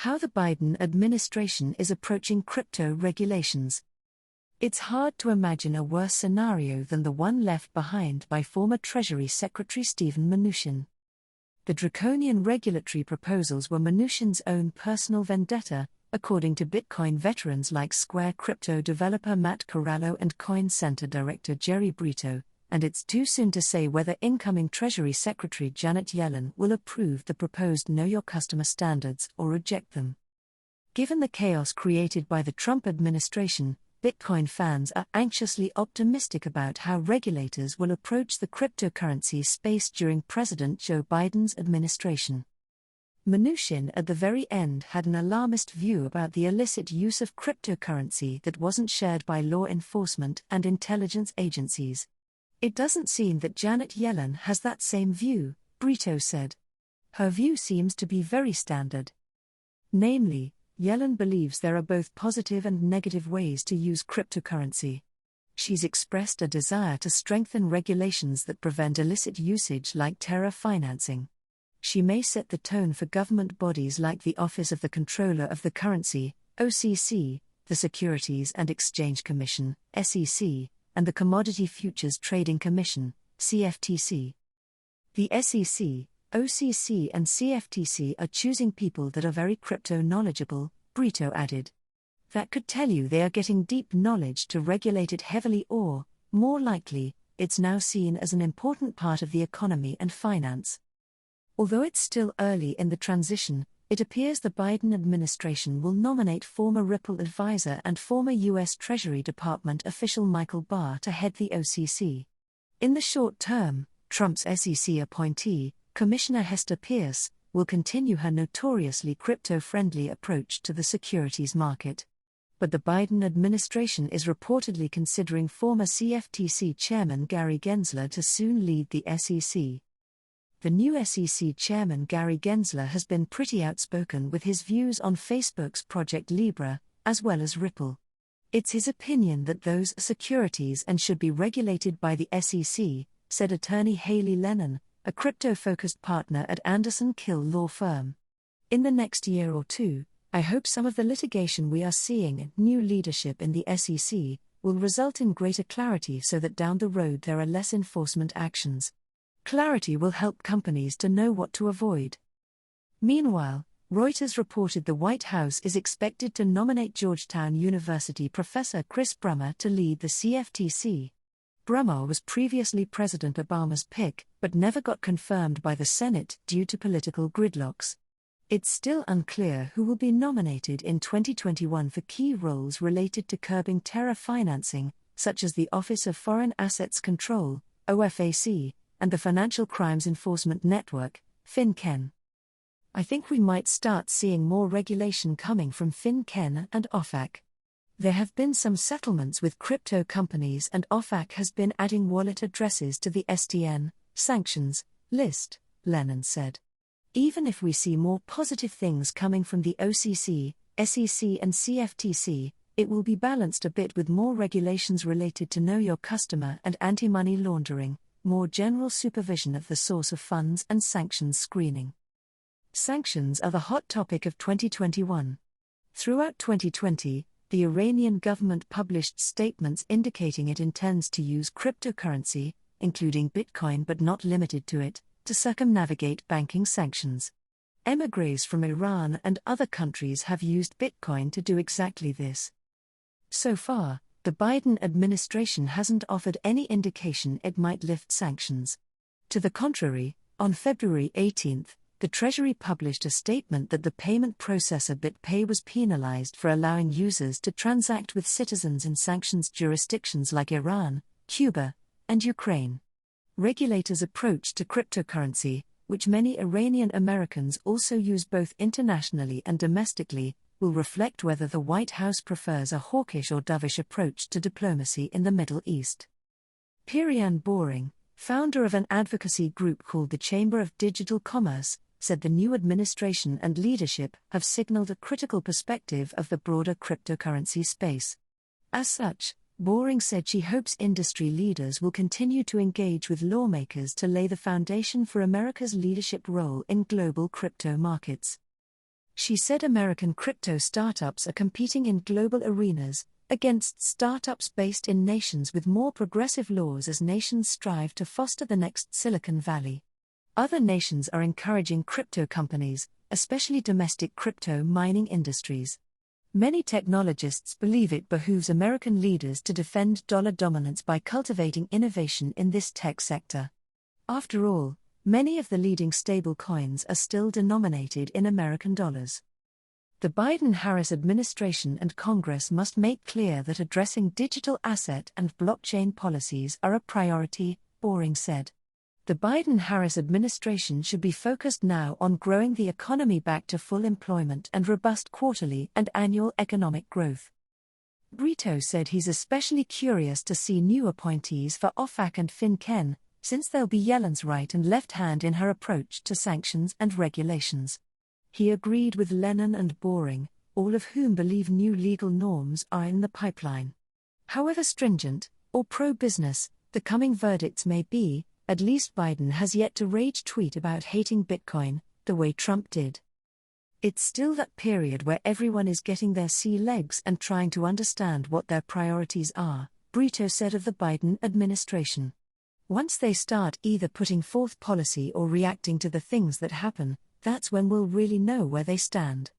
How the Biden administration is approaching crypto regulations. It's hard to imagine a worse scenario than the one left behind by former Treasury Secretary Steven Mnuchin. The draconian regulatory proposals were Mnuchin's own personal vendetta, according to Bitcoin veterans like Square crypto developer Matt Corallo and Coin Center director Jerry Brito, and it's too soon to say whether incoming Treasury Secretary Janet Yellen will approve the proposed Know Your Customer standards or reject them. Given the chaos created by the Trump administration, Bitcoin fans are anxiously optimistic about how regulators will approach the cryptocurrency space during President Joe Biden's administration. Mnuchin at the very end had an alarmist view about the illicit use of cryptocurrency that wasn't shared by law enforcement and intelligence agencies. It doesn't seem that Janet Yellen has that same view, Brito said. Her view seems to be very standard. Namely, Yellen believes there are both positive and negative ways to use cryptocurrency. She's expressed a desire to strengthen regulations that prevent illicit usage like terror financing. She may set the tone for government bodies like the Office of the Comptroller of the Currency, OCC, the Securities and Exchange Commission, SEC, and the Commodity Futures Trading Commission, CFTC. The SEC, OCC and CFTC are choosing people that are very crypto-knowledgeable, Brito added. That could tell you they are getting deep knowledge to regulate it heavily or, more likely, it's now seen as an important part of the economy and finance. Although it's still early in the transition, it appears the Biden administration will nominate former Ripple advisor and former U.S. Treasury Department official Michael Barr to head the OCC. In the short term, Trump's SEC appointee, Commissioner Hester Pierce, will continue her notoriously crypto-friendly approach to the securities market. But the Biden administration is reportedly considering former CFTC Chairman Gary Gensler to soon lead the SEC. The new SEC Chairman Gary Gensler has been pretty outspoken with his views on Facebook's Project Libra, as well as Ripple. It's his opinion that those are securities and should be regulated by the SEC, said attorney Haley Lennon, a crypto-focused partner at Anderson Kill law firm. In the next year or two, I hope some of the litigation we are seeing and new leadership in the SEC will result in greater clarity so that down the road there are less enforcement actions. Clarity will help companies to know what to avoid. Meanwhile, Reuters reported the White House is expected to nominate Georgetown University professor Chris Brummer to lead the CFTC. Brummer was previously President Obama's pick, but never got confirmed by the Senate due to political gridlocks. It's still unclear who will be nominated in 2021 for key roles related to curbing terror financing, such as the Office of Foreign Assets Control, OFAC, and the Financial Crimes Enforcement Network, FinCEN. I think we might start seeing more regulation coming from FinCEN and OFAC. There have been some settlements with crypto companies and OFAC has been adding wallet addresses to the STN sanctions list, Lennon said. Even if we see more positive things coming from the OCC, SEC and CFTC, it will be balanced a bit with more regulations related to Know Your Customer and anti-money laundering, more general supervision of the source of funds and sanctions screening. Sanctions are the hot topic of 2021. Throughout 2020, the Iranian government published statements indicating it intends to use cryptocurrency, including Bitcoin but not limited to it, to circumnavigate banking sanctions. Émigrés from Iran and other countries have used Bitcoin to do exactly this. So far, the Biden administration hasn't offered any indication it might lift sanctions. To the contrary, on February 18, the Treasury published a statement that the payment processor BitPay was penalized for allowing users to transact with citizens in sanctions jurisdictions like Iran, Cuba, and Ukraine. Regulators' approach to cryptocurrency, which many Iranian Americans also use both internationally and domestically, will reflect whether the White House prefers a hawkish or dovish approach to diplomacy in the Middle East. Perianne Boring, founder of an advocacy group called the Chamber of Digital Commerce, said the new administration and leadership have signaled a critical perspective of the broader cryptocurrency space. As such, Boring said she hopes industry leaders will continue to engage with lawmakers to lay the foundation for America's leadership role in global crypto markets. She said American crypto startups are competing in global arenas against startups based in nations with more progressive laws as nations strive to foster the next Silicon Valley. Other nations are encouraging crypto companies, especially domestic crypto mining industries. Many technologists believe it behooves American leaders to defend dollar dominance by cultivating innovation in this tech sector. After all, many of the leading stable coins are still denominated in American dollars. The Biden-Harris administration and Congress must make clear that addressing digital asset and blockchain policies are a priority, Boring said. The Biden-Harris administration should be focused now on growing the economy back to full employment and robust quarterly and annual economic growth. Brito said he's especially curious to see new appointees for OFAC and FinCEN, since they'll be Yellen's right and left hand in her approach to sanctions and regulations. He agreed with Lennon and Boring, all of whom believe new legal norms are in the pipeline. However stringent, or pro-business, the coming verdicts may be, at least Biden has yet to rage tweet about hating Bitcoin, the way Trump did. It's still that period where everyone is getting their sea legs and trying to understand what their priorities are, Brito said of the Biden administration. Once they start either putting forth policy or reacting to the things that happen, that's when we'll really know where they stand.